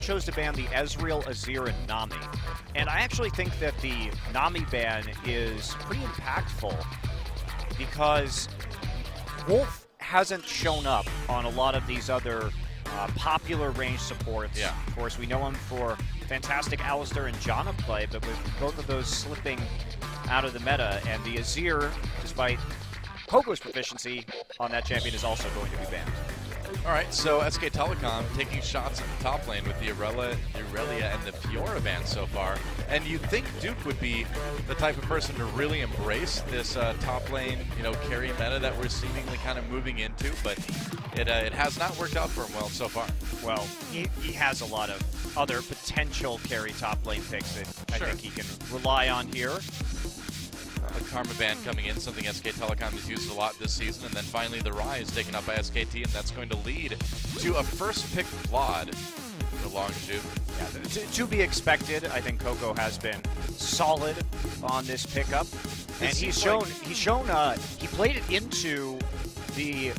chose to ban the Ezreal, Azir, and Nami. And I actually think that the Nami ban is pretty impactful because Wolf hasn't shown up on a lot of these other popular range supports. Yeah. Of course, we know him for fantastic Alistar and Janna play, but with both of those slipping out of the meta, and the Azir, despite Coco's proficiency on that champion, is also going to be banned. All right, so SK Telecom taking shots in the top lane with the Irelia and the Fiora ban so far. And you'd think Duke would be the type of person to really embrace this top lane, carry meta that we're seemingly kind of moving into, but it has not worked out for him well so far. Well, he has a lot of other potential carry top lane picks that I think he can rely on here. The Karma ban coming in, something SK Telecom has used a lot this season, and then finally the Ryze taken up by SKT, and that's going to lead to a first pick Vlad for Longzhu. Yeah, to be expected. I think Coco has been solid on this pickup, and he played it into the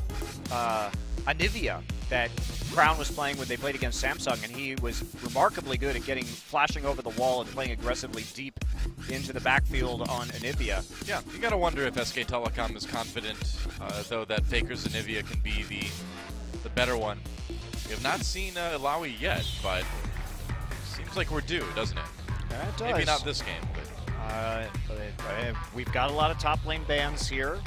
Anivia that Crown was playing when they played against Samsung, and he was remarkably good at flashing over the wall and playing aggressively deep into the backfield on Anivia. Yeah, you gotta wonder if SK Telecom is confident, though, that Faker's Anivia can be the better one. We have not seen Illaoi yet, but seems like we're due, doesn't it? Yeah, it does. Maybe not this game, but we've got a lot of top lane bans here.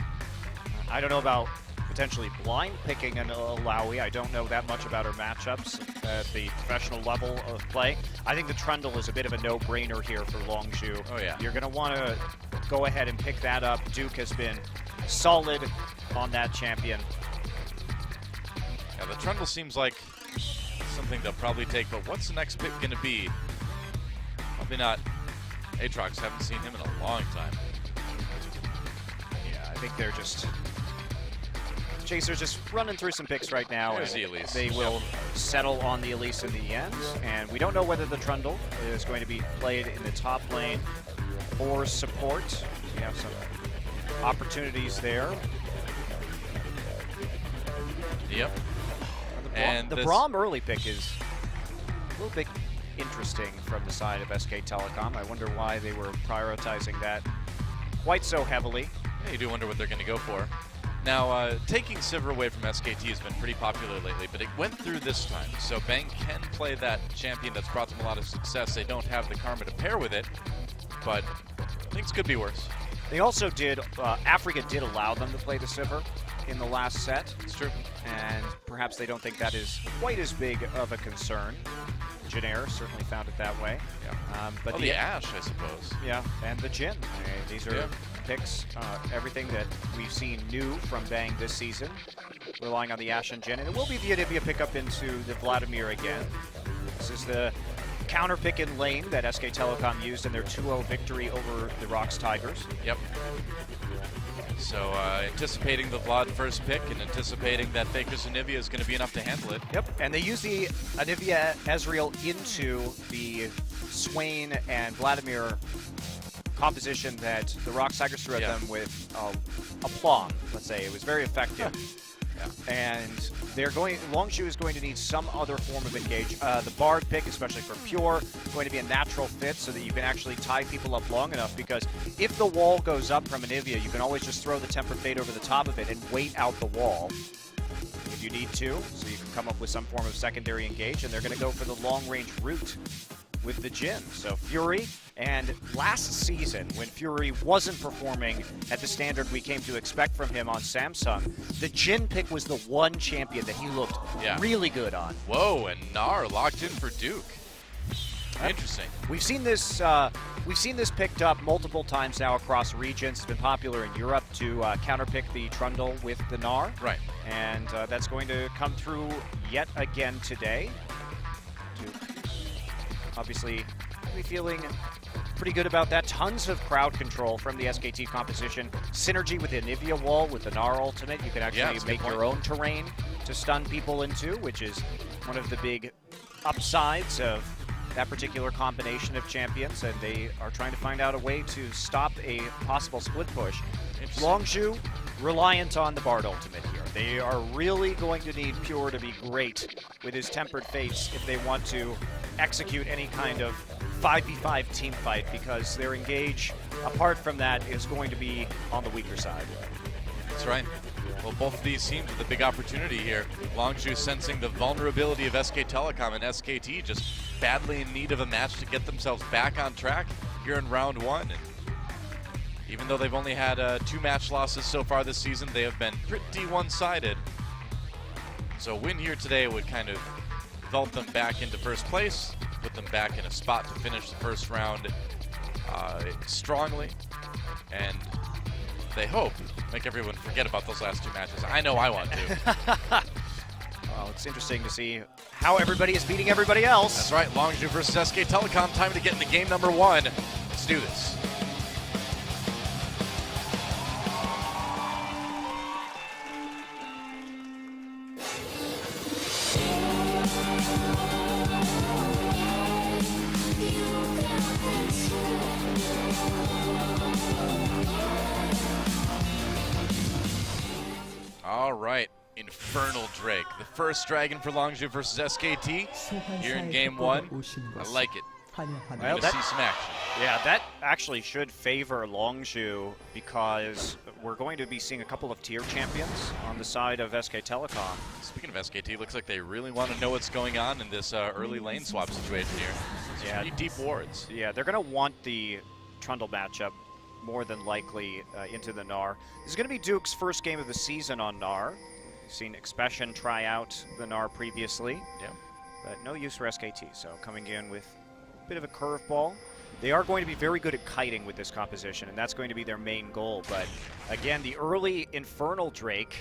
I don't know about potentially blind picking an Illaoi. I don't know that much about her matchups at the professional level of play. I think the Trundle is a bit of a no-brainer here for Longzhu. Oh yeah. You're going to want to go ahead and pick that up. Duke has been solid on that champion. Yeah, the Trundle seems like something they'll probably take, but what's the next pick going to be? Probably not Aatrox. Haven't seen him in a long time. Yeah, I think they're just... Chasers just running through some picks right now. There's the Elise. They will settle on the Elise in the end, and we don't know whether the Trundle is going to be played in the top lane or support. We have some opportunities there. Yep. The Braum early pick is a little bit interesting from the side of SK Telecom. I wonder why they were prioritizing that quite so heavily. Yeah, you do wonder what they're going to go for. Now, taking Sivir away from SKT has been pretty popular lately, but it went through this time. So Bang can play that champion that's brought them a lot of success. They don't have the Karma to pair with it, but things could be worse. They also did, Africa did allow them to play the Sivir in the last set. It's true. And perhaps they don't think that is quite as big of a concern. Gnar certainly found it that way. Yeah. But the Ashe, I suppose. Yeah, and the Jhin. These are picks, everything that we've seen new from Bang this season, relying on the Ashe and Jhin. And it will be the Anivia pickup into the Vladimir again. This is the counter pick in lane that SK Telecom used in their 2-0 victory over the Rocks Tigers. Yep. So anticipating the Vlad first pick and anticipating that Faker's Anivia is going to be enough to handle it. Yep, and they use the Anivia Ezreal into the Swain and Vladimir composition that the Rocks Tigers threw at them with aplomb, let's say. It was very effective. And Longzhu is going to need some other form of engage. The Bard pick, especially for Pure, is going to be a natural fit so that you can actually tie people up long enough, because if the wall goes up from Anivia, you can always just throw the Tempered Fate over the top of it and wait out the wall if you need to, so you can come up with some form of secondary engage, and they're going to go for the long-range route with the Jhin. So Fury, and last season when Fury wasn't performing at the standard we came to expect from him on Samsung, the Jhin pick was the one champion that he looked really good on. Whoa, and Gnar locked in for Duke. Interesting. We've seen this picked up multiple times now across regions. It's been popular in Europe to counterpick the Trundle with the Gnar. Right. And that's going to come through yet again today. Duke obviously be feeling pretty good about that. Tons of crowd control from the SKT composition. Synergy with the Anivia wall with the Gnar ultimate. You can actually make your own terrain to stun people into, which is one of the big upsides of that particular combination of champions, and they are trying to find out a way to stop a possible split push. Longzhu, reliant on the Bard ultimate here. They are really going to need Pure to be great with his Tempered Fates if they want to execute any kind of 5v5 team fight because their engage, apart from that, is going to be on the weaker side. That's right. Well, both of these teams with a big opportunity here. Longzhu sensing the vulnerability of SK Telecom, and SKT just badly in need of a match to get themselves back on track here in round 1. And even though they've only had 2 match losses so far this season, they have been pretty one-sided. So a win here today would kind of vault them back into first place, put them back in a spot to finish the first round strongly, and they hope make everyone forget about those last 2 matches. I know I want to. Well, it's interesting to see how everybody is beating everybody else. That's right, Longzhu versus SK Telecom. Time to get into game number 1. Let's do this. All right, Infernal Drake, the first dragon for Longzhu versus SKT here in game 1. I like it. Well, to see some action. Yeah, that actually should favor Longzhu because we're going to be seeing a couple of tier champions on the side of SK Telecom. Speaking of SKT, looks like they really want to know what's going on in this early lane swap situation here. Some pretty deep wards. Yeah, they're going to want the Trundle matchup more than likely into the Gnar. This is going to be Duke's first game of the season on Gnar. We've seen Expession try out the Gnar previously, but no use for SKT, so coming in with a bit of a curveball. They are going to be very good at kiting with this composition, and that's going to be their main goal, but again, the early Infernal Drake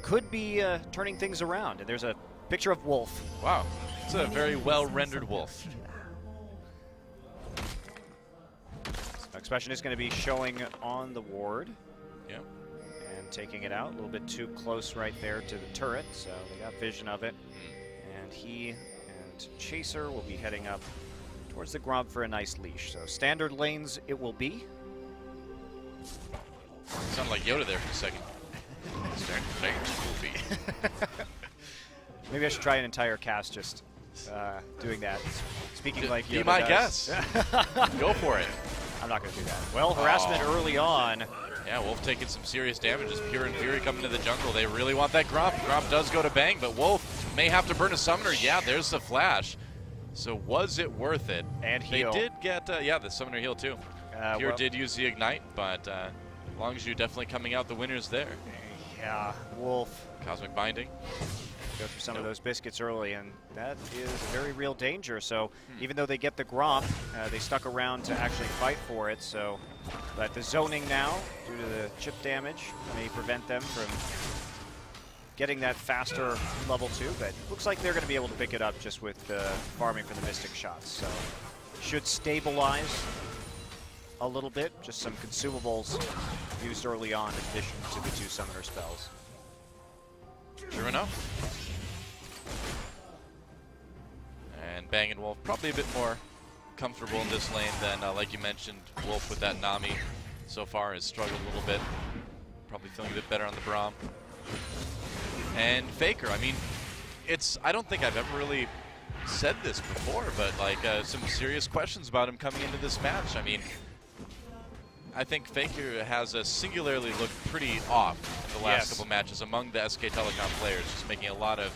could be turning things around, and there's a picture of Wolf. Wow, it's a very well-rendered Wolf. Expession is going to be showing on the ward. Yep. And taking it out a little bit too close right there to the turret, so they got vision of it. And he and Chaser will be heading up towards the Gromp for a nice leash. So standard lanes it will be. Sounded like Yoda there for a second. Standard lanes will be. Maybe I should try an entire cast just doing that. Speaking like Yoda Be my does. guess. Go for it. I'm not going to do that. Well, harassment early on. Yeah, Wolf taking some serious damage as Pure and Fury coming to the jungle. They really want that Gromp. Gromp does go to bang, but Wolf may have to burn a summoner. Yeah, there's the flash. So was it worth it? And heal. They did get, the summoner heal too. Pure did use the Ignite, but Longzhu definitely coming out the winners there. Yeah, Wolf. Cosmic Binding. Go through some of those biscuits early, and that is a very real danger. So even though they get the Gromp, they stuck around to actually fight for it. So, but the zoning now, due to the chip damage, may prevent them from getting that faster level 2. But looks like they're going to be able to pick it up just with farming for the Mystic shots. So should stabilize a little bit. Just some consumables used early on in addition to the 2 summoner spells. Sure enough. And Bang and Wolf probably a bit more comfortable in this lane than, like you mentioned, Wolf with that Nami so far has struggled a little bit. Probably feeling a bit better on the Braum. And Faker, I mean, I don't think I've ever really said this before, but like some serious questions about him coming into this match. I mean, I think Faker has singularly looked pretty off in the last couple matches among the SK Telecom players, just making a lot of...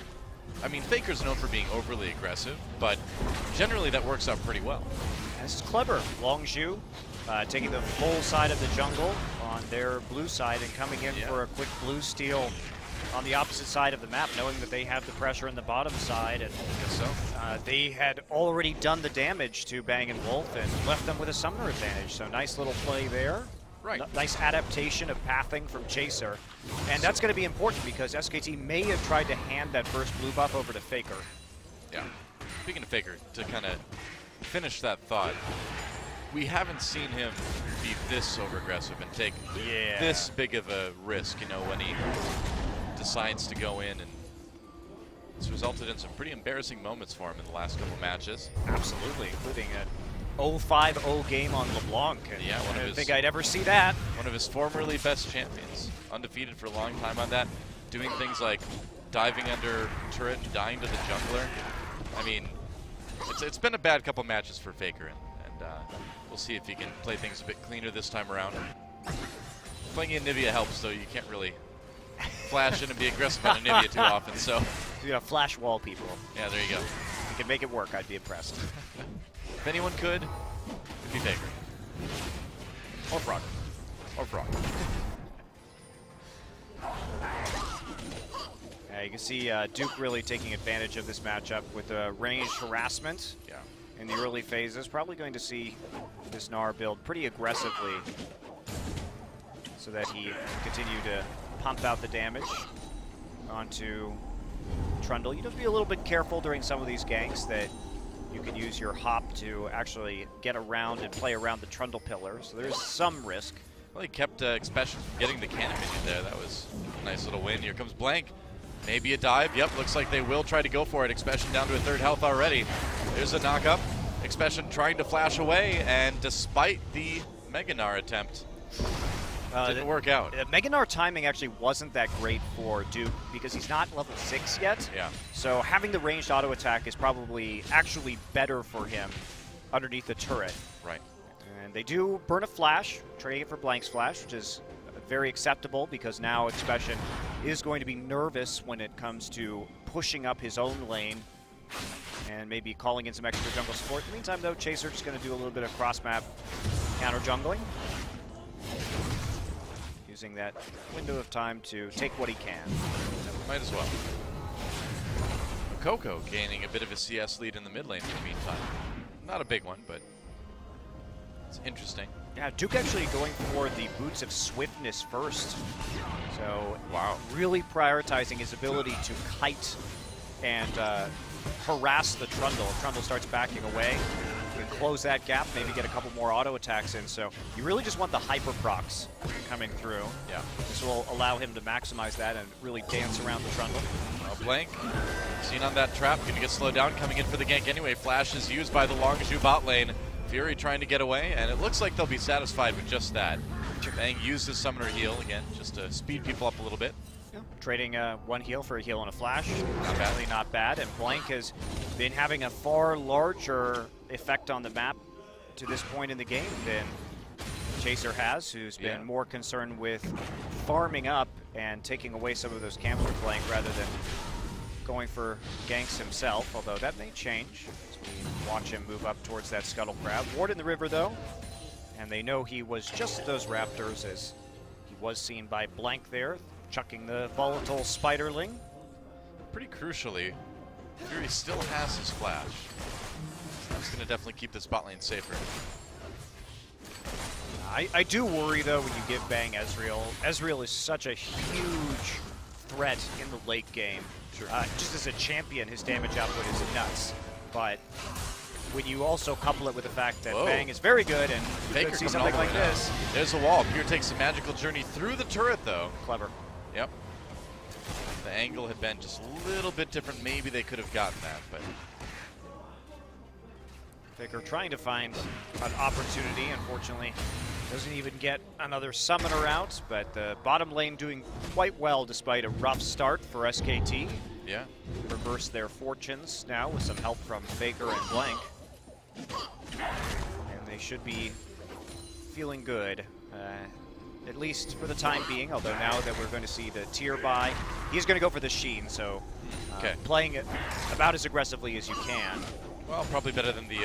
I mean, Faker's known for being overly aggressive, but generally that works out pretty well. This is clever. Longzhu taking the full side of the jungle on their blue side and coming in for a quick blue steal on the opposite side of the map, knowing that they have the pressure in the bottom side. And they had already done the damage to Bang and Wolf and left them with a summoner advantage. So nice little play there. Right. Nice adaptation of pathing from Chaser. And that's going to be important because SKT may have tried to hand that first blue buff over to Faker. Yeah. Speaking of Faker, to kind of finish that thought, we haven't seen him be this over-aggressive and take this big of a risk, you know, when he decides to go in, and it's resulted in some pretty embarrassing moments for him in the last couple matches. Absolutely, including a 0-5-0 game on LeBlanc. And yeah, I didn't think I'd ever see that. One of his formerly best champions, undefeated for a long time on that, doing things like diving under turret and dying to the jungler. I mean, It's been a bad couple matches for Faker, and we'll see if he can play things a bit cleaner this time around. Playing Anivia helps, though. You can't really flash in and be aggressive on Anivia too often. So you know, flash wall people. Yeah, there you go. If you can make it work, I'd be impressed. If anyone could, it'd be Faker. Or Frog. Or Frog. You can see Duke really taking advantage of this matchup with the ranged harassment in the early phases. Probably going to see this Gnar build pretty aggressively so that he can continue to pump out the damage onto Trundle. You have to be a little bit careful during some of these ganks that you can use your hop to actually get around and play around the Trundle pillar, so there's some risk. Well, he kept Expession from getting the cannon minion there. That was a nice little win. Here comes Blank. Maybe a dive. Yep, looks like they will try to go for it. Expession down to a third health already. There's a knock-up. Expession trying to flash away, and despite the Mega Gnar attempt, didn't work out. Mega Gnar timing actually wasn't that great for Duke because he's not level 6 yet. Yeah. So having the ranged auto attack is probably actually better for him underneath the turret. Right. And they do burn a flash, trading it for Blank's flash, which is very acceptable because now Expession is going to be nervous when it comes to pushing up his own lane and maybe calling in some extra jungle support. In the meantime, though, Chaser just going to do a little bit of cross-map counter-jungling, using that window of time to take what he can. Might as well. Coco gaining a bit of a CS lead in the mid lane in the meantime. Not a big one, but it's interesting. Yeah, Duke actually going for the boots of swiftness first. So, wow, really prioritizing his ability to kite and harass the Trundle. If Trundle starts backing away, you can close that gap, maybe get a couple more auto attacks in. So you really just want the hyper procs coming through. Yeah. This will allow him to maximize that and really dance around the Trundle. Blank, seen on that trap, gonna get slowed down, coming in for the gank anyway. Flash is used by the Longzhu bot lane. Fury trying to get away, and it looks like they'll be satisfied with just that. Bang uses Summoner Heal again, just to speed people up a little bit. Yeah. Trading one heal for a heal and a flash, really not bad. And Blank has been having a far larger effect on the map to this point in the game than Chaser has, who's been more concerned with farming up and taking away some of those camps with Blank rather than going for ganks himself, although that may change as we watch him move up towards that Scuttle Crab. Ward in the river, though, and they know he was just those raptors as he was seen by Blank there, chucking the volatile Spiderling. Pretty crucially, Fury still has his flash. That's going to definitely keep this bot lane safer. I do worry, though, when you give Bang Ezreal. Ezreal is such a huge threat in the late game. Sure. Just as a champion, his damage output is nuts. But when you also couple it with the fact that Bang is very good and you could see something like this. There's a wall. Pure takes a magical journey through the turret, though. Clever. Yep. The angle had been just a little bit different. Maybe they could have gotten that, but Faker trying to find an opportunity. Unfortunately, doesn't even get another summoner out, but the bottom lane doing quite well despite a rough start for SKT. Yeah. Reverse their fortunes now with some help from Faker and Blank. And they should be feeling good, at least for the time being, although now that we're going to see the tier buy, he's going to go for the Sheen, so playing it about as aggressively as you can. Well, probably better than the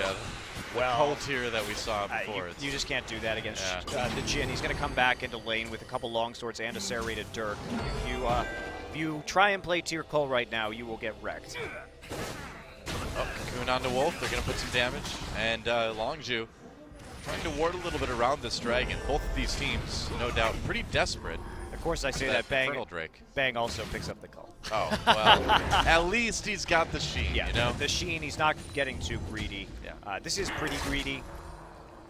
cold tier that we saw before. You just can't do that against the Jhin. He's going to come back into lane with a couple longswords and a serrated Dirk. If you try and play tier Cole right now, you will get wrecked. Oh, Cocoon onto Wolf. They're going to put some damage. And Longzhu trying to ward a little bit around this dragon. Both of these teams, no doubt, pretty desperate. Of course, I say that Bang also picks up the call. Oh, well, at least he's got the Sheen, you know? The Sheen, he's not getting too greedy. Yeah. This is pretty greedy.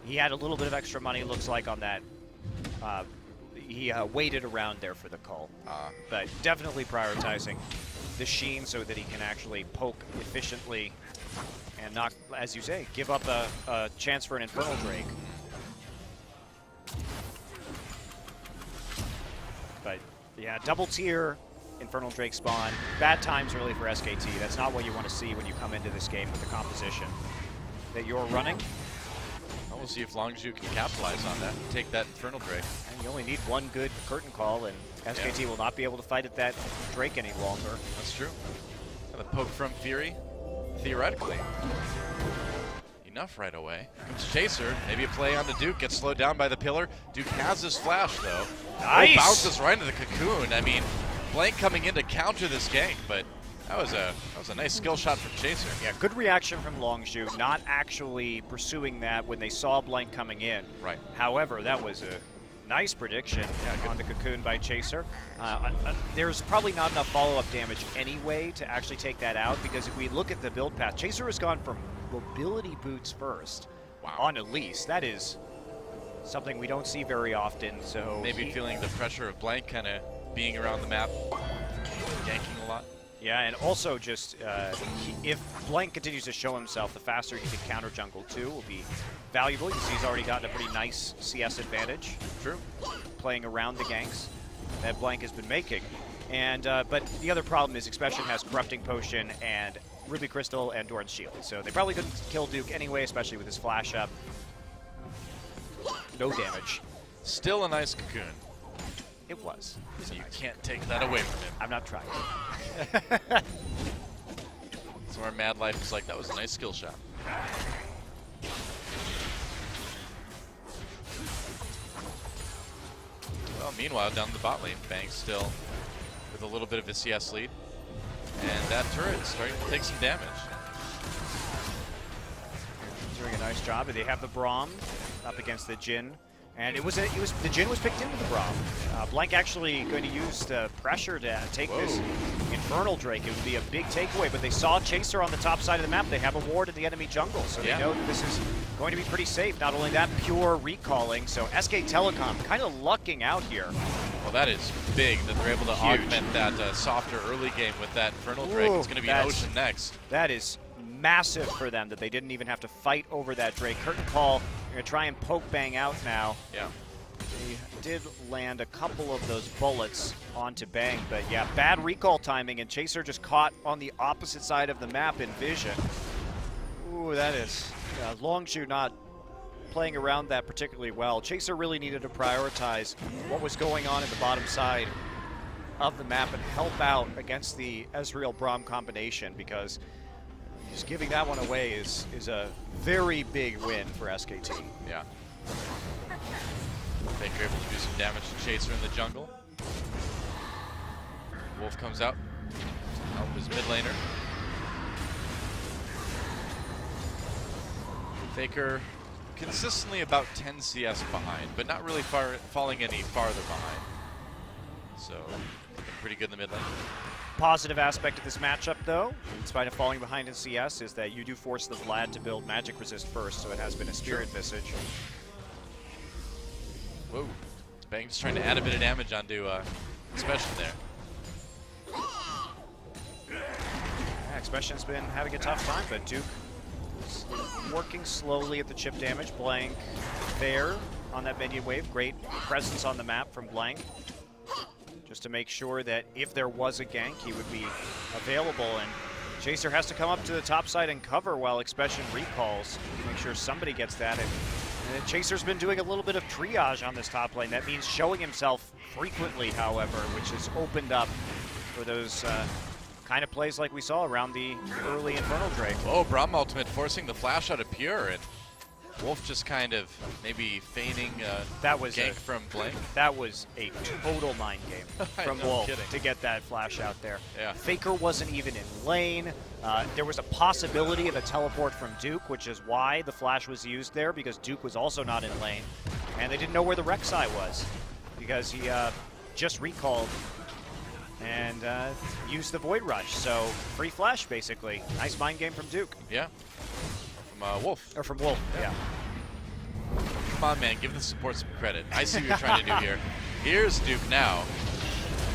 He had a little bit of extra money, looks like, on that. He waited around there for the call. But definitely prioritizing the Sheen so that he can actually poke efficiently and not, as you say, give up a chance for an Infernal Drake. But yeah, double tier Infernal Drake spawn. Bad times really for SKT. That's not what you want to see when you come into this game with the composition that you're running. Well, we'll see if Longzhu can capitalize on that and take that Infernal Drake. And you only need one good curtain call, and SKT will not be able to fight at that Drake any longer. That's true. And the poke from Fury, theoretically. Enough right away. Comes Chaser, maybe a play on the Duke, gets slowed down by the pillar. Duke has his flash though. Nice! Oh, bounces right into the cocoon. I mean, Blank coming in to counter this gank, but that was a nice skill shot from Chaser. Yeah, good reaction from Longzhu, not actually pursuing that when they saw Blank coming in. Right. However, that was a nice prediction on the cocoon by Chaser. There's probably not enough follow-up damage anyway to actually take that out, because if we look at the build path, Chaser has gone from mobility boots first on Elise. That is something we don't see very often. So maybe feeling the pressure of Blank kind of being around the map, ganking a lot. Yeah, and also just if Blank continues to show himself, the faster he can counter jungle too will be valuable. You see he's already gotten a pretty nice CS advantage. True. Playing around the ganks that Blank has been making. And but the other problem is Expession has Corrupting Potion and Ruby Crystal and Doran's Shield. So they probably couldn't kill Duke anyway, especially with his flash up. No damage. Still a nice cocoon. It was. So you can't take that away from him. I'm not trying. So our Mad Life is like, that was a nice skill shot. Well, meanwhile, down the bot lane, Bang still with a little bit of a CS lead. And that turret is starting to take some damage. Doing a nice job. They have the Braum up against the Jhin. And the Jhin was picked into the Braum. Blank actually going to use the pressure to take this Infernal Drake. It would be a big takeaway, but they saw Chaser on the top side of the map. They have a ward in the enemy jungle, so they know that this is going to be pretty safe. Not only that, pure recalling. So SK Telecom kind of lucking out here. Well, that is big that they're able to augment that softer early game with that Infernal Drake. It's going to be Ocean next. That is massive for them that they didn't even have to fight over that Drake. Curtain call. They're going to try and poke Bang out now. Yeah. They did land a couple of those bullets onto Bang, but yeah, bad recall timing, and Chaser just caught on the opposite side of the map in vision. Ooh, that is Longzhu not playing around that particularly well. Chaser really needed to prioritize what was going on at the bottom side of the map and help out against the Ezreal Braum combination, because just giving that one away is a very big win for SKT. Yeah. Faker able to do some damage to Chaser in the jungle. Wolf comes out to help his mid laner. Faker consistently about 10 CS behind, but not really falling any farther behind. So, pretty good in the mid lane. Positive aspect of this matchup, though, in spite of falling behind in CS, is that you do force the Vlad to build magic resist first, so it has been a spirit visage. Whoa. Bang just trying to add a bit of damage onto Expession there. Yeah, Expession's been having a tough time, but Duke is working slowly at the chip damage. Blank there on that minion wave. Great presence on the map from Blank, just to make sure that if there was a gank, he would be available. And Chaser has to come up to the top side and cover while Expession recalls to make sure somebody gets that. And Chaser's been doing a little bit of triage on this top lane. That means showing himself frequently, however, which has opened up for those kind of plays like we saw around the early Infernal Drake. Oh, Braum ultimate forcing the flash out of Pure, and Wolf just kind of maybe feigning that was gank from Blank. That was a total mind game from Wolf to get that flash out there. Yeah. Faker wasn't even in lane. There was a possibility of a teleport from Duke, which is why the flash was used there, because Duke was also not in lane. And they didn't know where the Rek'Sai was, because he just recalled and used the Void Rush. So free flash, basically. Nice mind game from Duke. Yeah. From Wolf. Or from Wolf, yeah. Come on, man, give the support some credit. I see what you're trying to do here. Here's Duke now.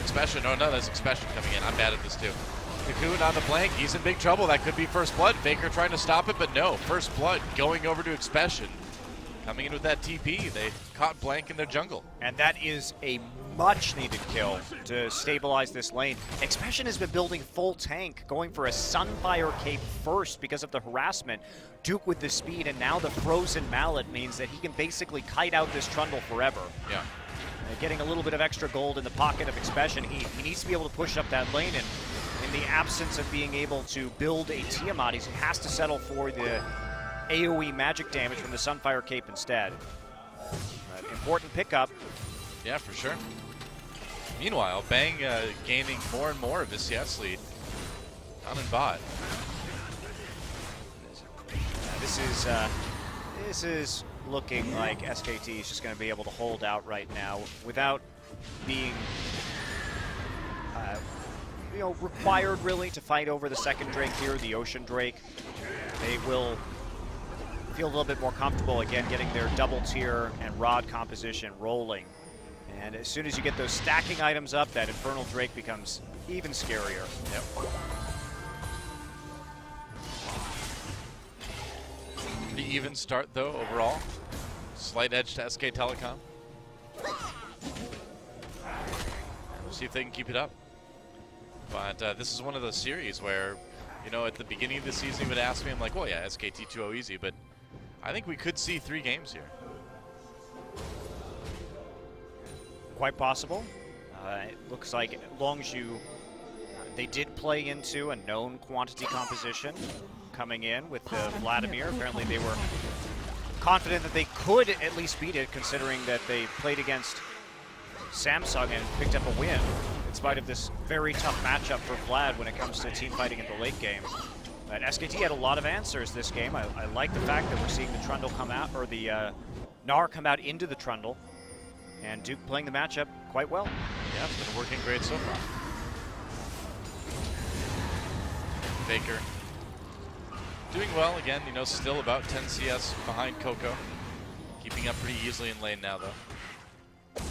Expession, oh no, that's Expession coming in. I'm bad at this too. Cocoon on the Blank, he's in big trouble. That could be first blood. Faker trying to stop it, but no. First blood going over to Expession. coming in with that TP. They caught blank in their jungle. And that is a much-needed kill to stabilize this lane. Expession has been building full tank, going for a Sunfire Cape first because of the harassment. Duke with the speed, and now the Frozen Mallet means that he can basically kite out this Trundle forever. Yeah. Getting a little bit of extra gold in the pocket of Expession. He needs to be able to push up that lane, and in the absence of being able to build a Tiamat, he has to settle for the AoE magic damage from the Sunfire Cape instead. Important pickup. Yeah, for sure. Meanwhile, Bang gaining more and more of his CS lead down in bot. This is looking like SKT is just going to be able to hold out right now without being required really to fight over the second Drake here, the Ocean Drake. They will feel a little bit more comfortable again getting their double tier and rod composition rolling. And as soon as you get those stacking items up, that Infernal Drake becomes even scarier. Yep. Pretty even start though overall. Slight edge to SK Telecom. We'll see if they can keep it up. But this is one of those series where, at the beginning of the season, you would ask me, I'm like, well, yeah, SKT 2-0 easy, but I think we could see 3 games here. Quite possible. It looks like Longzhu, they did play into a known quantity composition coming in with Vladimir. Apparently they were confident that they could at least beat it, considering that they played against Samsung and picked up a win, in spite of this very tough matchup for Vlad when it comes to team fighting in the late game. But SKT had a lot of answers this game. I like the fact that we're seeing the Trundle come out, or the Gnar come out into the Trundle, and Duke playing the matchup quite well. Yeah, it's been working great so far. Baker doing well again, still about 10 CS behind Coco. Keeping up pretty easily in lane now, though.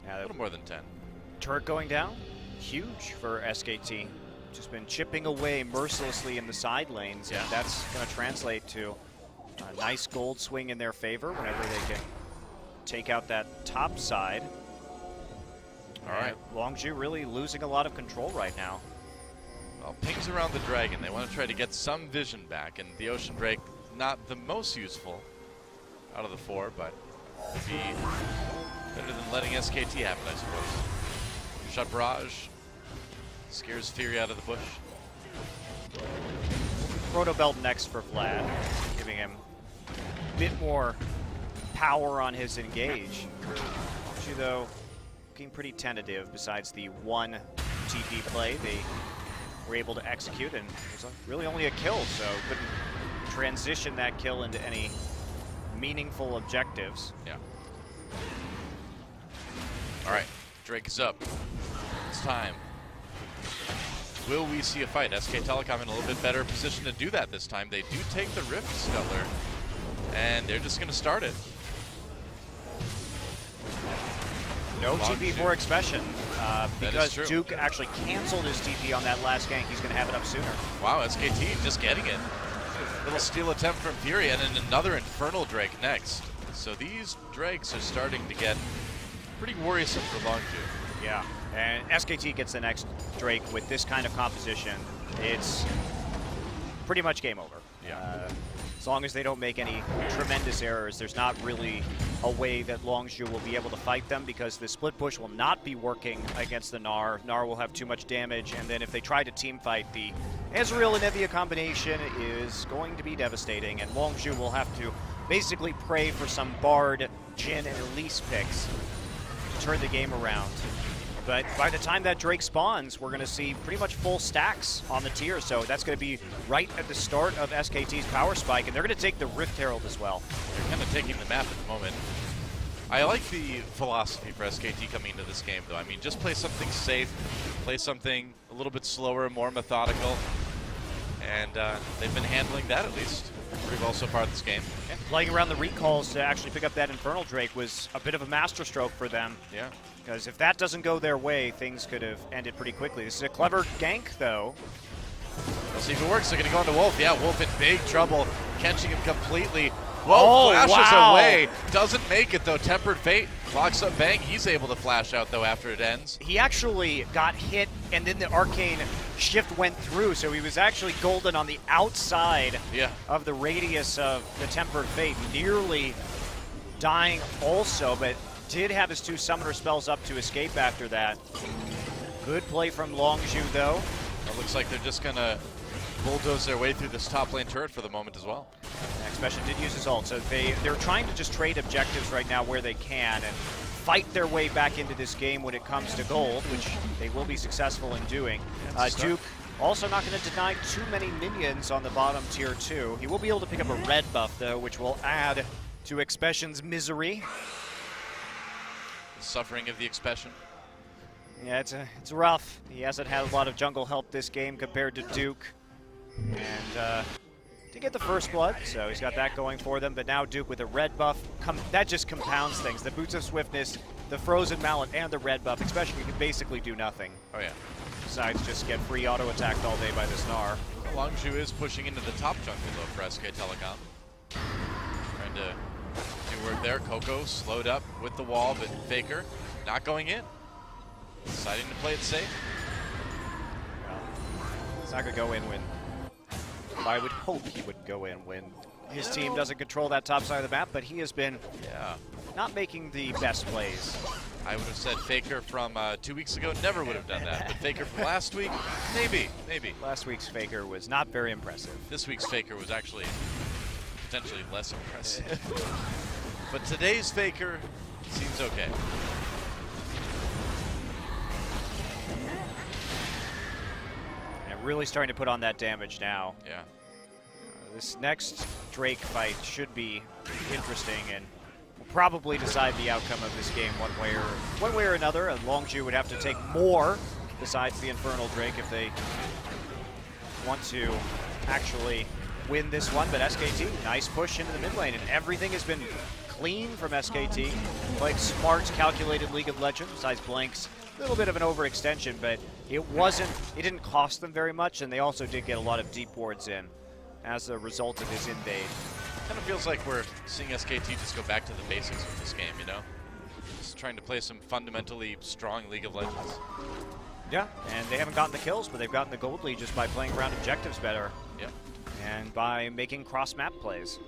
Yeah, a little more than 10. Turret going down, huge for SKT. Just been chipping away mercilessly in the side lanes, and that's going to translate to a nice gold swing in their favor whenever they can take out that top side. All right. Longzhu really losing a lot of control right now. Well, pings around the dragon. They want to try to get some vision back, and the Ocean Drake, not the most useful out of the 4, but would be better than letting SKT happen, I suppose. Shot barrage. Scares Fury out of the bush. Proto Belt next for Vlad, giving him a bit more power on his engage. Longzhu, though, looking pretty tentative besides the one TP play they were able to execute, and it was really only a kill, so couldn't transition that kill into any meaningful objectives. Yeah. All right, Drake is up. It's time. Will we see a fight? SK Telecom in a little bit better position to do that this time. They do take the Rift Scuttler, and they're just going to start it. No TP for Expession, because Duke actually canceled his TP on that last gank. He's going to have it up sooner. Wow, SKT just getting it. Little steal attempt from Fury, and then another Infernal Drake next. So these Drakes are starting to get pretty worrisome for Longzhu. Yeah, and SKT gets the next Drake with this kind of composition. It's pretty much game over. Yeah. As long as they don't make any tremendous errors, there's not really a way that Longzhu will be able to fight them, because the split push will not be working against the Gnar. Gnar will have too much damage, and then if they try to team fight, the Ezreal Anivia combination is going to be devastating, and Longzhu will have to basically pray for some Bard, Jhin, and Elise picks to turn the game around. But by the time that Drake spawns, we're going to see pretty much full stacks on the tier, so that's going to be right at the start of SKT's power spike, and they're going to take the Rift Herald as well. They're kind of taking the map at the moment. I like the philosophy for SKT coming into this game, though. I mean, just play something safe, play something a little bit slower, more methodical, and they've been handling that at least pretty well so far this game. And playing around the recalls to actually pick up that Infernal Drake was a bit of a masterstroke for them. Yeah. Because if that doesn't go their way, things could have ended pretty quickly. This is a clever gank, though. We'll see if it works. They're going to go into Wolf. Yeah, Wolf in big trouble. catching him completely. Whoa, flashes away. Doesn't make it though. Tempered Fate locks up Bang. He's able to flash out though after it ends. He actually got hit and then the arcane shift went through, so he was actually golden on the outside of the radius of the Tempered Fate, nearly dying also, but did have his 2 summoner spells up to escape after that. Good play from Longzhu though. It looks like they're just gonna bulldoze their way through this top lane turret for the moment as well. Expession did use his ult, so they're trying to just trade objectives right now where they can and fight their way back into this game when it comes to gold, which they will be successful in doing. Duke also not going to deny too many minions on the bottom tier 2. He will be able to pick up a red buff though, which will add to Expession's misery. The suffering of the Expession. Yeah, it's rough. He hasn't had a lot of jungle help this game compared to Duke. And to get the first blood, so he's got that going for them, but now Duke with a red buff, that just compounds things. The Boots of Swiftness, the Frozen Mallet, and the red buff, especially you can basically do nothing. Oh yeah. Besides just get free auto-attacked all day by this Gnar. Longzhu is pushing into the top jungle though for SK Telecom. Trying to do work there. Coco slowed up with the wall, but Faker not going in. Deciding to play it safe. Well, it's not going to go in when... I would hope he would go in when his team doesn't control that top side of the map, but he has been not making the best plays. I would have said Faker from 2 weeks ago, never would have done that. But Faker from last week, maybe. Last week's Faker was not very impressive. This week's Faker was actually potentially less impressive. But today's Faker seems okay. Really starting to put on that damage now. Yeah. This next Drake fight should be interesting and will probably decide the outcome of this game one way or another. And Longzhu would have to take more besides the Infernal Drake if they want to actually win this one. But SKT, nice push into the mid lane, and everything has been clean from SKT. Played smart, calculated League of Legends, besides Blank's a little bit of an overextension, but it didn't cost them very much, and they also did get a lot of deep wards in as a result of his invade. Kind of feels like we're seeing SKT just go back to the basics with this game, you know? Just trying to play some fundamentally strong League of Legends. Yeah, and they haven't gotten the kills, but they've gotten the gold lead just by playing around objectives better. Yeah. And by making cross-map plays.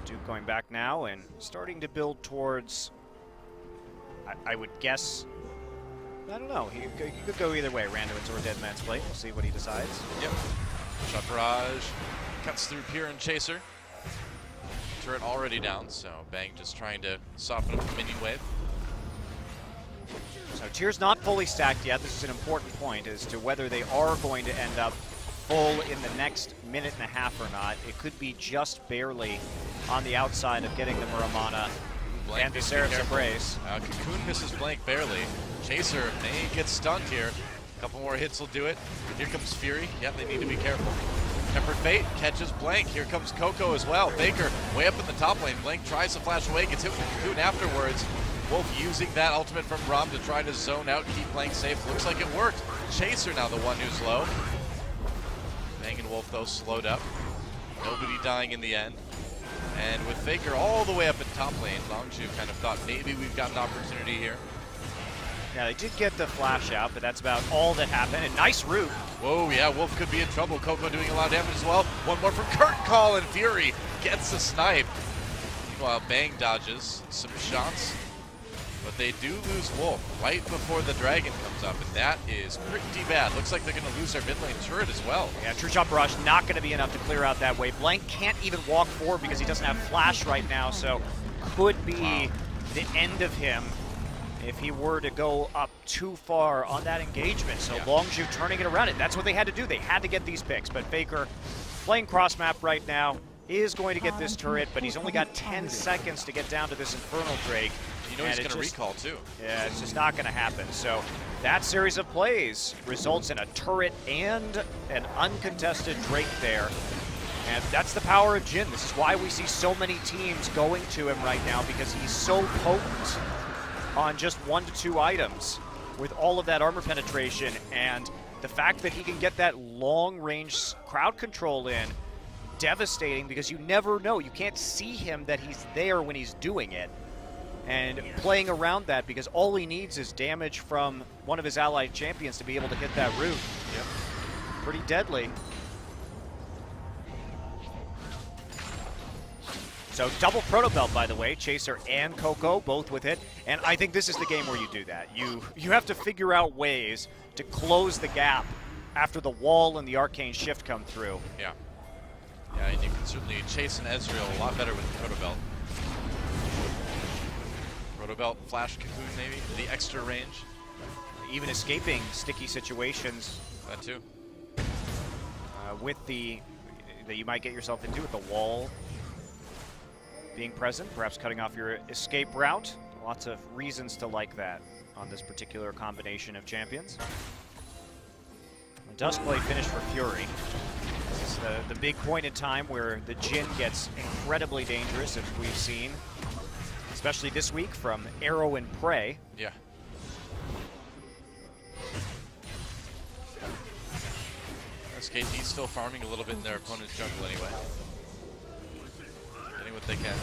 Duke going back now and starting to build towards... I would guess, I don't know, he could go either way, Randuin's or Dead Man's Plate. We'll see what he decides. Yep. Shot barrage, cuts through Pier and Chaser. Turret already down, so Bang just trying to soften up the minion wave. So Tier's not fully stacked yet. This is an important point as to whether they are going to end up full in the next minute and a half or not. It could be just barely on the outside of getting the Muramana and the Seraph's Embrace. Cocoon misses Blank barely. Chaser may get stunned here. A couple more hits will do it. Here comes Fury. Yep, they need to be careful. Tempered Fate catches Blank. Here comes Coco as well. Faker way up in the top lane. Blank tries to flash away, gets hit with Cocoon afterwards. Wolf using that ultimate from Braum to try to zone out, keep Blank safe. Looks like it worked. Chaser now the one who's low. Bang and Wolf though slowed up. Nobody dying in the end. And with Faker all the way up in top lane, Longzhu kind of thought maybe we've got an opportunity here. Yeah, they did get the flash out, but that's about all that happened. And nice root. Whoa, yeah, Wolf could be in trouble. Coco doing a lot of damage as well. One more from Curtain Call, and Fury gets the snipe. Meanwhile, Bang dodges some shots, but they do lose Wolf right before the dragon comes up, and that is pretty bad. Looks like they're going to lose their mid lane turret as well. Yeah, True Shot Barrage not going to be enough to clear out that wave. Blank can't even walk forward because he doesn't have flash right now, so could be the end of him if he were to go up too far on that engagement. So Longzhu turning it around. That's what they had to do. They had to get these picks, but Faker playing cross map right now is going to get this turret, but he's only got 10 seconds to get down to this Infernal Drake. You know he's going to recall too. Yeah, it's just not going to happen. So that series of plays results in a turret and an uncontested Drake there. And that's the power of Jhin. This is why we see so many teams going to him right now, because he's so potent on just 1 to 2 items with all of that armor penetration. And the fact that he can get that long-range crowd control in, devastating, because you never know. You can't see him that he's there when he's doing it. And playing around that, because all he needs is damage from one of his allied champions to be able to hit that root. Yep. Pretty deadly. So double Proto Belt, by the way. Chaser and Coco both with it. And I think this is the game where you do that. You have to figure out ways to close the gap after the wall and the Arcane Shift come through. Yeah. Yeah, and you can certainly chase an Ezreal a lot better with the Proto Belt. Proto Belt, Flash Cocoon maybe, the extra range. Even escaping sticky situations. That too. With that you might get yourself into with the wall being present, perhaps cutting off your escape route. Lots of reasons to like that on this particular combination of champions. A Duskblade finish for Fury. This is the big point in time where the Jhin gets incredibly dangerous, as we've seen, especially this week from Arrow and Prey. Yeah. SKT still farming a little bit in their opponent's jungle anyway. Getting what they can.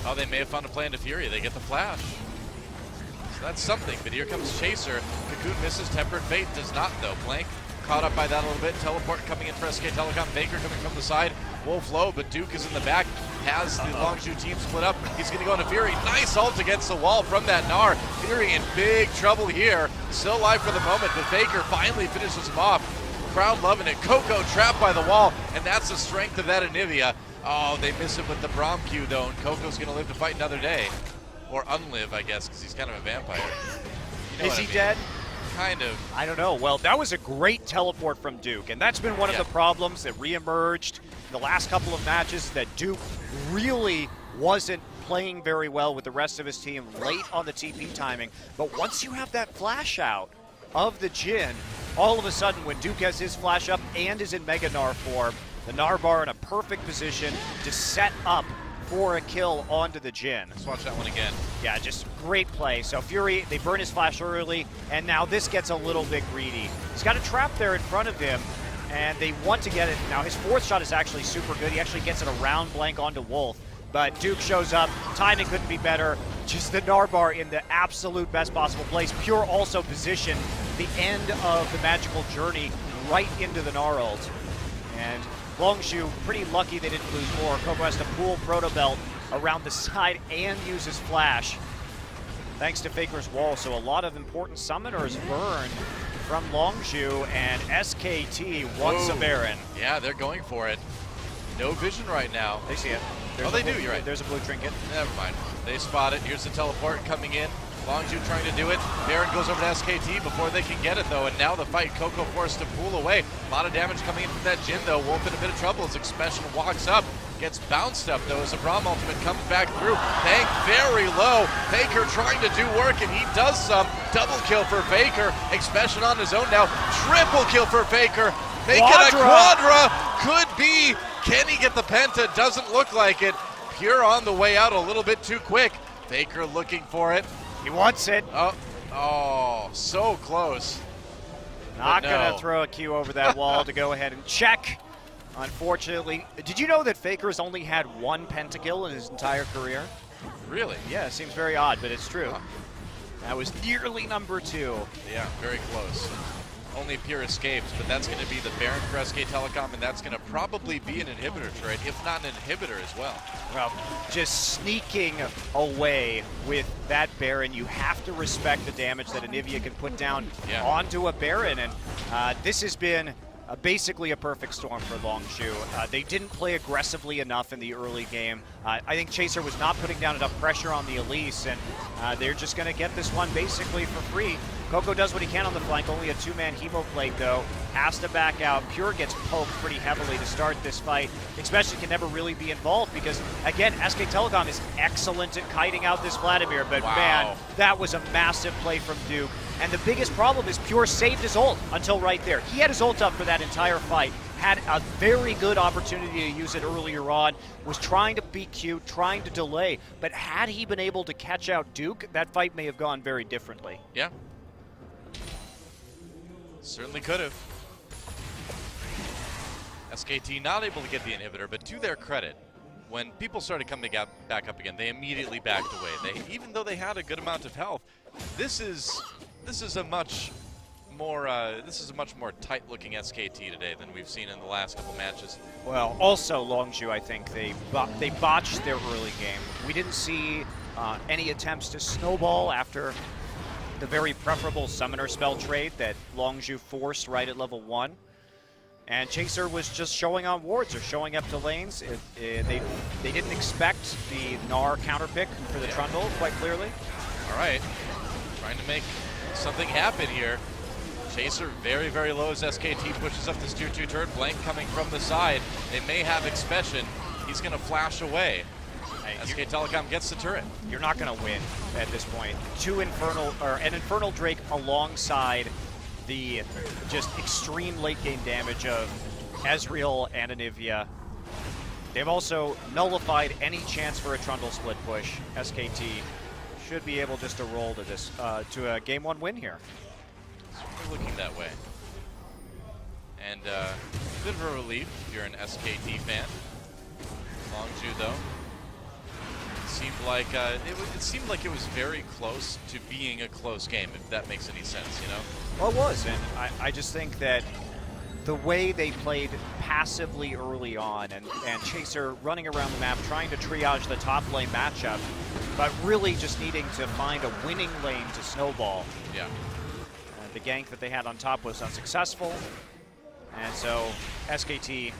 Oh, they may have found a play into Fury. They get the flash. So that's something, but here comes Chaser. Cocoon misses, Tempered Fate does not though. Blank caught up by that a little bit. Teleport coming in for SK Telecom. Faker coming from the side. Wolf low, but Duke is in the back. Has the Longzhu team split up. He's going to go into Fury. Nice ult against the wall from that Gnar. Fury in big trouble here. Still alive for the moment, but Faker finally finishes him off. Crowd loving it. Coco trapped by the wall, and that's the strength of that Anivia. Oh, they miss him with the Braum Q though, and Coco's going to live to fight another day. Or unlive, I guess, because he's kind of a vampire. You know Is he dead? Kind of. I don't know. Well, that was a great teleport from Duke, and that's been one of the problems that reemerged in the last couple of matches, that Duke really wasn't playing very well with the rest of his team late on the TP timing. But once you have that flash out of the Jhin, all of a sudden when Duke has his flash up and is in Mega Gnar form, the Gnar bar in a perfect position to set up for a kill onto the Jhin. Let's watch that one again. Yeah, just great play. So Fury, they burn his flash early, and now this gets a little bit greedy. He's got a trap there in front of him, and they want to get it. Now his fourth shot is actually super good. He actually gets it around blank onto Wolf, but Duke shows up. Timing couldn't be better. Just the Gnar bar in the absolute best possible place. Pure also positioned the end of the magical journey right into the Gnar ult. And Longzhu, pretty lucky they didn't lose more. Coco has to pull Proto Belt around the side and use his flash, thanks to Faker's wall. So a lot of important summoners burned from Longzhu, and SKT wants a Baron. Yeah, they're going for it. No vision right now. They see it. Oh, they do, you're right. There's a blue trinket. Never mind. They spot it. Here's the teleport coming in. Longzhu trying to do it. Baron goes over to SKT before they can get it, though. And now the fight, Coco forced to pull away. A lot of damage coming in from that Jhin, though. Wolf in a bit of trouble as Expession walks up. Gets bounced up, though, as a Braum ultimate comes back through. Tank very low. Faker trying to do work, and he does some. Double kill for Faker. Expession on his own now. Triple kill for Faker. Making a quadra. Could be. Can he get the penta? Doesn't look like it. Pure on the way out a little bit too quick. Faker looking for it. He wants it. Oh, so close. Not going to throw a Q over that wall to go ahead and check. Unfortunately. Did you know that Faker's only had one pentakill in his entire career? Really? Yeah, it seems very odd, but it's true. That was nearly number 2. Yeah, very close. Only Pure escapes, but that's going to be the Baron for SK Telecom, and that's going to probably be an inhibitor trade, if not an inhibitor as well. Well, just sneaking away with that Baron, you have to respect the damage that Anivia can put down onto a Baron, and this has been basically a perfect storm for Longzhu. They didn't play aggressively enough in the early game. I think Chaser was not putting down enough pressure on the Elise, and they're just going to get this one basically for free. Coco does what he can on the flank, only a 2-man Hemo plate though. Has to back out. Pure gets poked pretty heavily to start this fight. Expession can never really be involved because, again, SK Telecom is excellent at kiting out this Vladimir, but man, that was a massive play from Duke. And the biggest problem is Pure saved his ult until right there. He had his ult up for that entire fight. Had a very good opportunity to use it earlier on, was trying to be cute, trying to delay, but had he been able to catch out Duke, that fight may have gone very differently. Yeah. Certainly could have. SKT not able to get the inhibitor, but to their credit, when people started coming back up again, they immediately backed away. Even though they had a good amount of health, this is a much more tight-looking SKT today than we've seen in the last couple matches. Well, also Longzhu, I think they botched their early game. We didn't see any attempts to snowball after the very preferable summoner spell trade that Longzhu forced right at level 1. And Chaser was just showing on wards or showing up to lanes. They didn't expect the Gnar counter pick for the Trundle, quite clearly. All right, trying to make something happen here. Chaser very, very low as SKT pushes up this tier 2 turret. Blank coming from the side. They may have Expession. He's going to flash away. SK Telecom gets the turret. You're not going to win at this point. An Infernal Drake alongside the just extreme late game damage of Ezreal and Anivia. They've also nullified any chance for a Trundle split push. SKT should be able just to roll to this to a game 1 win here. It's looking that way. And a bit of a relief if you're an SKT fan. Longzhu though. It seemed like it was very close to being a close game, if that makes any sense, you know? Well, it was, and I just think that the way they played passively early on, and Chaser running around the map trying to triage the top lane matchup, but really just needing to find a winning lane to snowball. Yeah. The gank that they had on top was unsuccessful, and so SKT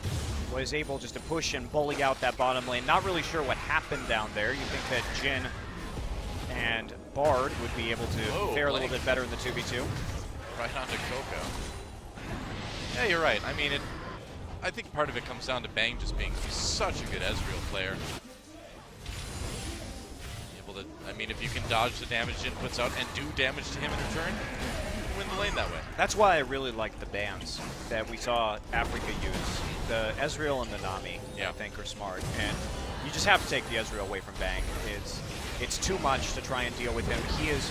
was able just to push and bully out that bottom lane. Not really sure what happened down there. You think that Jhin and Bard would be able to fare a little bit better in the 2v2. Right onto Coco. Yeah, you're right. I mean, I think part of it comes down to Bang just being such a good Ezreal player. If you can dodge the damage Jhin puts out and do damage to him in return, you can win the lane that way. That's why I really like the bans that we saw Africa use. The Ezreal and the Nami, I think, are smart. And you just have to take the Ezreal away from Bang. It's too much to try and deal with him. He is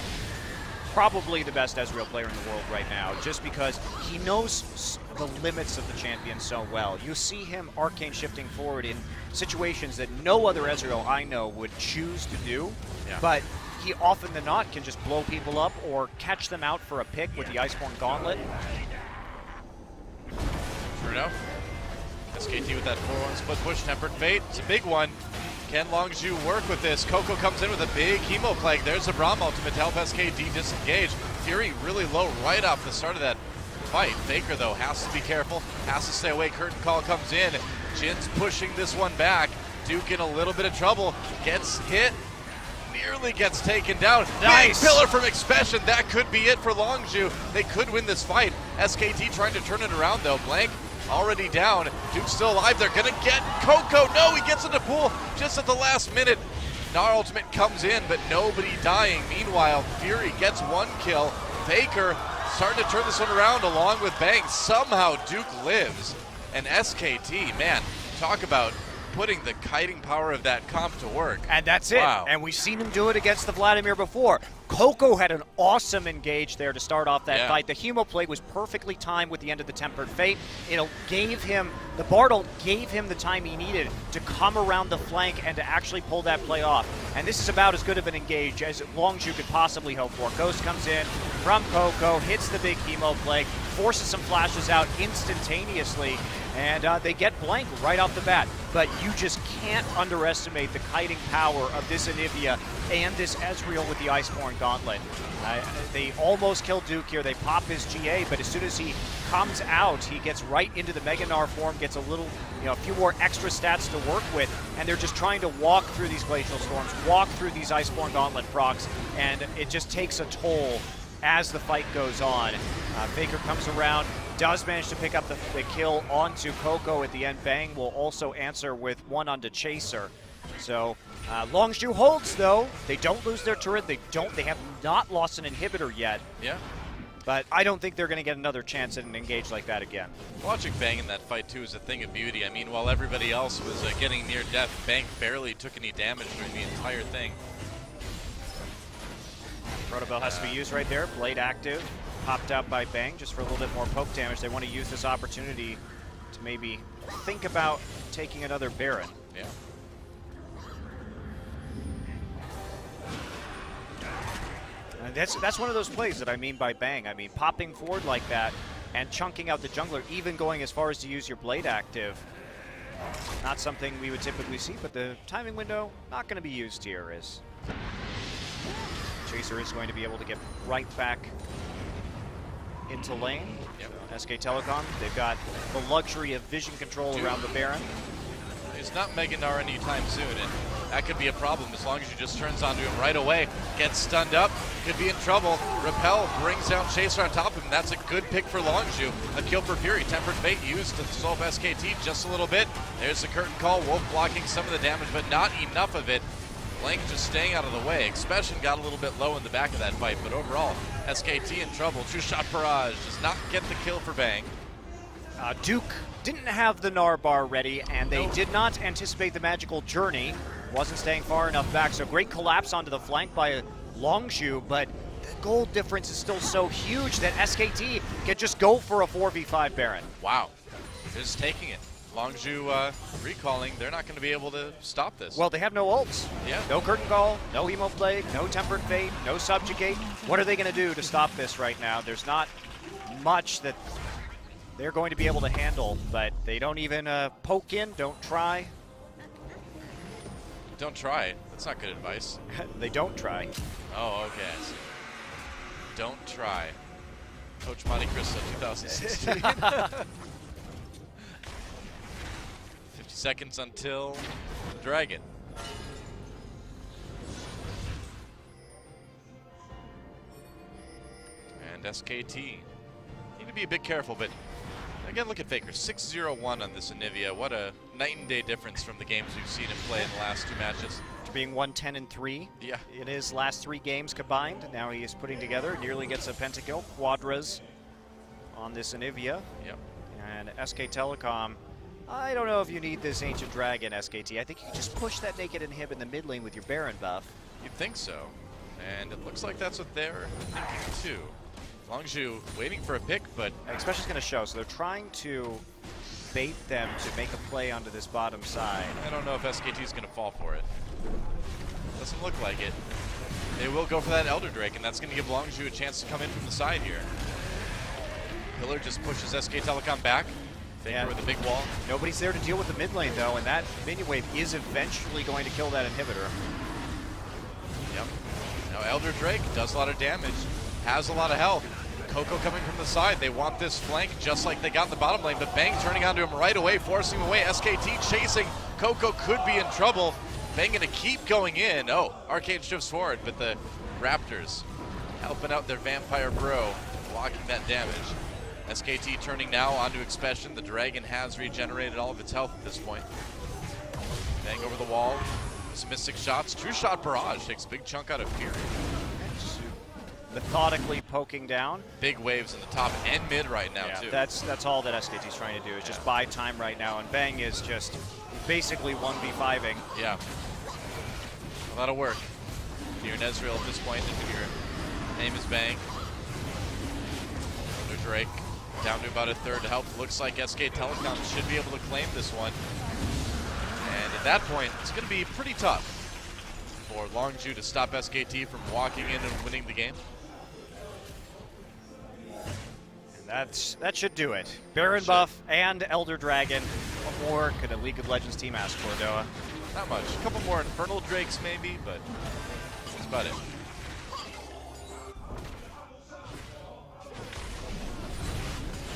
probably the best Ezreal player in the world right now, just because he knows the limits of the champion so well. You see him arcane shifting forward in situations that no other Ezreal I know would choose to do, but he often than not can just blow people up or catch them out for a pick with the Iceborne Gauntlet. Sure enough, SKT with that 4-1 split push, Tempered Fate, it's a big one. Can Longzhu work with this? Coco comes in with a big Hemo Plague. There's a Braum ultimate to help SKT disengage. Fury really low right off the start of that fight. Faker, though, has to be careful, has to stay away. Curtain Call comes in. Jin's pushing this one back. Duke in a little bit of trouble. Gets hit. Nearly gets taken down. Nice. Big pillar from Expession. That could be it for Longzhu. They could win this fight. SKT trying to turn it around, though. Blank already down. Duke's still alive. They're going to get Coco. No, he gets in the pool just at the last minute. Gnar ultimate comes in, but nobody dying. Meanwhile, Fury gets 1 kill. Faker starting to turn this one around along with Bang. Somehow Duke lives. And SKT, man, talk about putting the kiting power of that comp to work. And that's it. Wow. And we've seen him do it against the Vladimir before. Coco had an awesome engage there to start off that fight. The Hemo Plague was perfectly timed with the end of the Tempered Fate. It gave him, the Bartle gave him the time he needed to come around the flank and to actually pull that play off. And this is about as good of an engage as Longzhu could possibly hope for. Ghost comes in from Coco, hits the big Hemo Plague, forces some flashes out instantaneously, and they get Blank right off the bat. But you just can't underestimate the kiting power of this Anivia and this Ezreal with the Iceborne Gauntlet. They almost kill Duke here. They pop his GA, but as soon as he comes out, he gets right into the Mega Gnar form, gets a little, a few more extra stats to work with, and they're just trying to walk through these Glacial Storms, walk through these Iceborne Gauntlet procs, and it just takes a toll as the fight goes on. Faker comes around, does manage to pick up the kill onto Coco at the end. Bang will also answer with 1 onto Chaser. So Longzhu holds, though. They don't lose their turret. They have not lost an inhibitor yet. Yeah. But I don't think they're going to get another chance at an engage like that again. Watching Bang in that fight, too, is a thing of beauty. I mean, while everybody else was getting near death, Bang barely took any damage during the entire thing. Protobell has to be used right there. Blade active. popped out by Bang just for a little bit more poke damage. They want to use this opportunity to maybe think about taking another Baron. Yeah. And that's one of those plays that I mean by Bang. I mean, popping forward like that and chunking out the jungler, even going as far as to use your blade active. Not something we would typically see, but the timing window not going to be used here as Chaser is going to be able to get right back into lane. Yep. SK Telecom, they've got the luxury of vision control around the Baron. He's not Mega Gnar anytime soon, and that could be a problem as long as he just turns onto him right away. Gets stunned up, could be in trouble. Repel brings down Chaser on top of him. That's a good pick for Longzhu. A kill for Fury. Tempered Fate used to solve SKT just a little bit. There's the curtain call. Wolf blocking some of the damage, but not enough of it. Blank just staying out of the way. Expession got a little bit low in the back of that fight, but overall, SKT in trouble. True Shot Barrage does not get the kill for Bang. Duke didn't have the Gnar bar ready, and they did not anticipate the magical journey. Wasn't staying far enough back, so great collapse onto the flank by Longzhu, but the gold difference is still so huge that SKT can just go for a 4v5 Baron. Wow, they're just taking it. Longzhu recalling, they're not going to be able to stop this. Well, they have no ults. Yeah. No Curtain Call, no Hemoplague, no Tempered Fate, no Subjugate. What are they going to do to stop this right now? There's not much that they're going to be able to handle, but they don't even poke in, don't try. Don't try. That's not good advice. They don't try. Oh, okay. Don't try. Coach Monte Cristo 2016. 50 seconds until Dragon. And SKT. Need to be a bit careful, but again, look at Faker. 6-0-1 on this Anivia. What a night and day difference from the games we've seen him play in the last two matches. After being 1-10-3 Yeah. in his last 3 games combined, now he is putting together, nearly gets a pentakill, quadras on this Anivia. Yep. And SK Telecom, I don't know if you need this Ancient Dragon, SKT. I think you can just push that naked inhib in the mid lane with your Baron buff. You'd think so. And it looks like that's what they're thinking too. Longzhu waiting for a pick, but Expession's going to show, so they're trying to bait them to make a play onto this bottom side. I don't know if SKT is going to fall for it. Doesn't look like it. They will go for that Elder Drake, and that's going to give Longzhu a chance to come in from the side here. Pillar just pushes SK Telecom back. Faker with a big wall. Nobody's there to deal with the mid lane, though, and that minion wave is eventually going to kill that inhibitor. Yep. Now Elder Drake does a lot of damage, has a lot of health. Coco coming from the side. They want this flank just like they got in the bottom lane, but Bang turning onto him right away, forcing him away. SKT chasing. Coco could be in trouble. Bang gonna keep going in. Oh, Arcade shifts forward, but the Raptors helping out their vampire bro, blocking that damage. SKT turning now onto Expession. The Dragon has regenerated all of its health at this point. Bang over the wall. Some Mystic shots. True Shot Barrage takes a big chunk out of Fury. Methodically poking down. Big waves in the top and mid right now, too. That's all that SKT's trying to do is just buy time right now, and Bang is just basically 1v5ing. Yeah. Well, that'll work. You're an Ezreal at this point, and your name is Bang. Under Drake, down to about a third health. Looks like SK Telecom should be able to claim this one. And at that point, it's going to be pretty tough for Longzhu to stop SKT from walking in and winning the game. That should do it. Baron buff and Elder Dragon. What more could a League of Legends team ask for, Doa? Not much. A couple more Infernal Drakes maybe, but that's about it.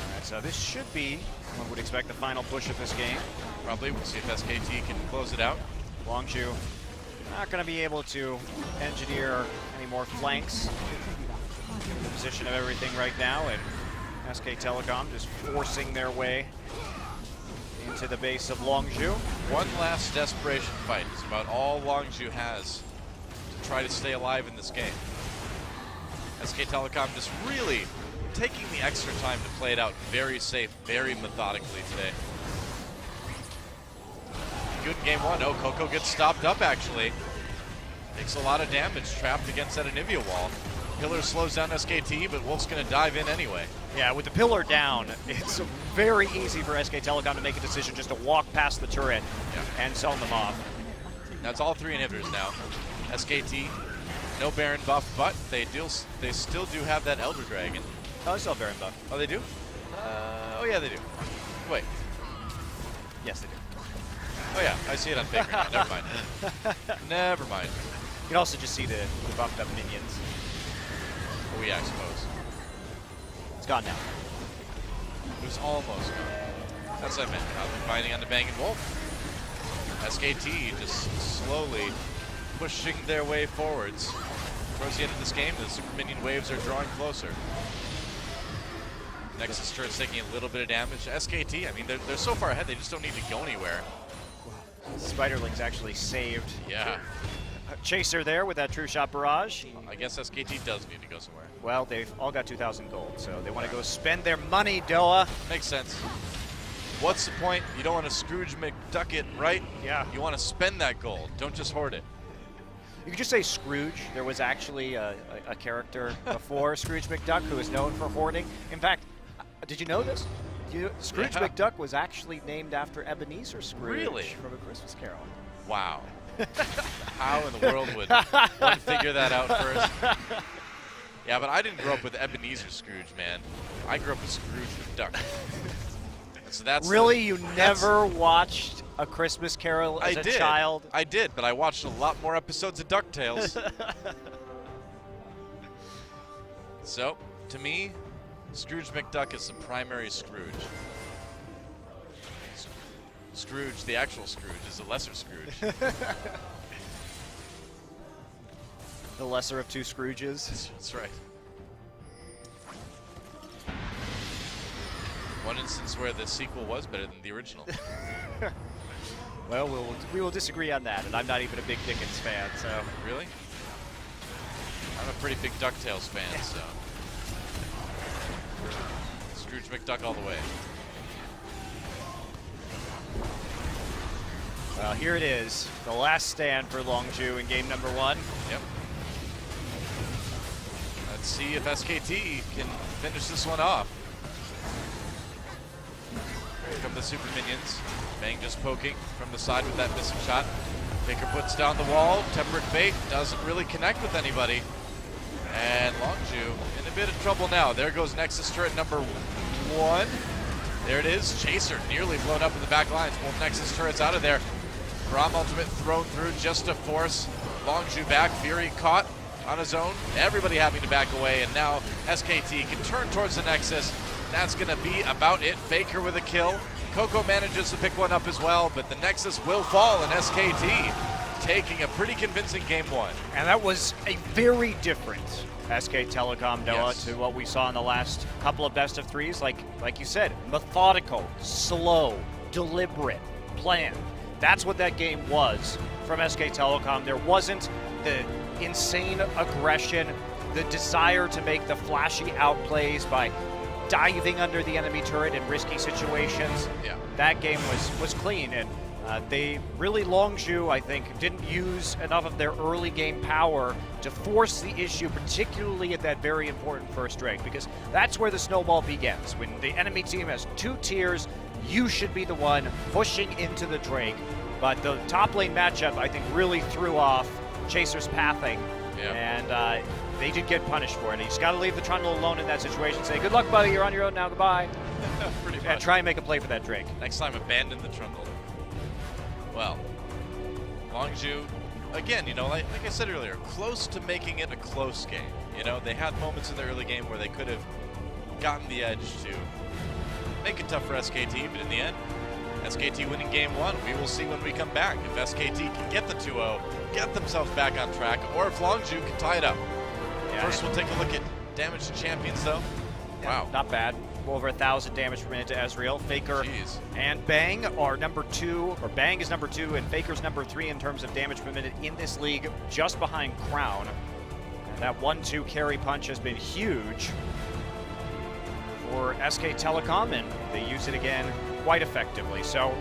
Alright, so this should be, one would expect, the final push of this game. Probably. We'll see if SKT can close it out. Longzhu not going to be able to engineer any more flanks. The position of everything right now, and SK Telecom just forcing their way into the base of Longzhu. One last desperation fight is about all Longzhu has to try to stay alive in this game. SK Telecom just really taking the extra time to play it out very safe, very methodically today. Good in game one. Oh, Coco gets stopped up actually. Takes a lot of damage, trapped against that Anivia wall. Pillar slows down SKT, but Wolf's going to dive in anyway. Yeah, with the pillar down, it's very easy for SK Telecom to make a decision just to walk past the turret and zone them off. That's all 3 inhibitors now. SKT, no Baron buff, but they still do have that Elder Dragon. Oh, they still have Baron buff. Oh, they do? Oh, yeah, they do. Wait. Yes, they do. Oh, yeah, I see it on Faker now. Never mind. Never mind. You can also just see the buffed up minions. Oh, yeah, I suppose. It's gone now. It was almost gone. That's what I meant. Now they're fighting on the Banging Wolf. SKT just slowly pushing their way forwards. Towards the end of this game, the super minion waves are drawing closer. Nexus turret's taking a little bit of damage. SKT, I mean, they're so far ahead, they just don't need to go anywhere. Spiderling's actually saved. Yeah. Chaser there with that True Shot Barrage. I guess SKT does need to go somewhere. Well, they've all got 2,000 gold, so they want to go spend their money, Doa. Makes sense. What's the point? You don't want to Scrooge McDuck it, right? Yeah. You want to spend that gold. Don't just hoard it. You could just say Scrooge. There was actually a character before Scrooge McDuck who is known for hoarding. In fact, did you know this? Scrooge McDuck was actually named after Ebenezer Scrooge from A Christmas Carol. Wow. How in the world would one figure that out first? Yeah, but I didn't grow up with Ebenezer Scrooge, man. I grew up with Scrooge McDuck. So that's really? You never watched A Christmas Carol as a child? I did, but I watched a lot more episodes of DuckTales. So, to me, Scrooge McDuck is the primary Scrooge. Scrooge, the actual Scrooge, is the lesser Scrooge. The lesser of two Scrooges. That's right. One instance where the sequel was better than the original. Well, we will disagree on that, and I'm not even a big Dickens fan, so. Really? I'm a pretty big DuckTales fan, so. Scrooge McDuck all the way. Well, here it is, the last stand for Longzhu in game number 1. Yep. Let's see if SKT can finish this one off. Here come the super minions. Bang just poking from the side with that missing shot. Faker puts down the wall. Temperate Fate doesn't really connect with anybody. And Longzhu in a bit of trouble now. There goes Nexus turret number 1. There it is. Chaser nearly blown up in the back lines. Both Nexus turrets out of there. Braum ultimate thrown through just to force Longzhu back. Fury caught on his own. Everybody having to back away. And now SKT can turn towards the Nexus. That's going to be about it. Faker with a kill. Coco manages to pick one up as well, but the Nexus will fall, and SKT taking a pretty convincing game 1. And that was a very different SK Telecom, Noah, Yes. to what we saw in the last couple of best of threes. Like you said, methodical, slow, deliberate, planned. That's what that game was from SK Telecom. There wasn't the insane aggression, the desire to make the flashy outplays by diving under the enemy turret in risky situations. Yeah. That game was clean, and they really, Longzhu, I think, didn't use enough of their early game power to force the issue, particularly at that very important first Drake, because that's where the snowball begins. When the enemy team has 2 tiers, you should be the one pushing into the Drake. But the top lane matchup, I think, really threw off Chaser's pathing, and they did get punished for it. You just got to leave the Trundle alone in that situation. Say, good luck, buddy. You're on your own now. Goodbye. Pretty much. And try and make a play for that Drake. Next time, abandon the Trundle. Well, Longzhu, again, you know, like I said earlier, close to making it a close game. You know, they had moments in the early game where they could have gotten the edge to make it tough for SKT, but in the end, SKT winning game 1. We will see when we come back if SKT can get the 2-0, get themselves back on track, or if Longzhu can tie it up. Yeah. First, we'll take a look at damage to champions, though. Yeah, Wow. not bad. Over 1,000 damage per minute to Ezreal. Faker and Bang are number 2, or Bang is number 2, and Faker's number 3 in terms of damage per minute in this league, just behind Crown. And that 1-2 carry punch has been huge for SK Telecom, and they use it again quite effectively. So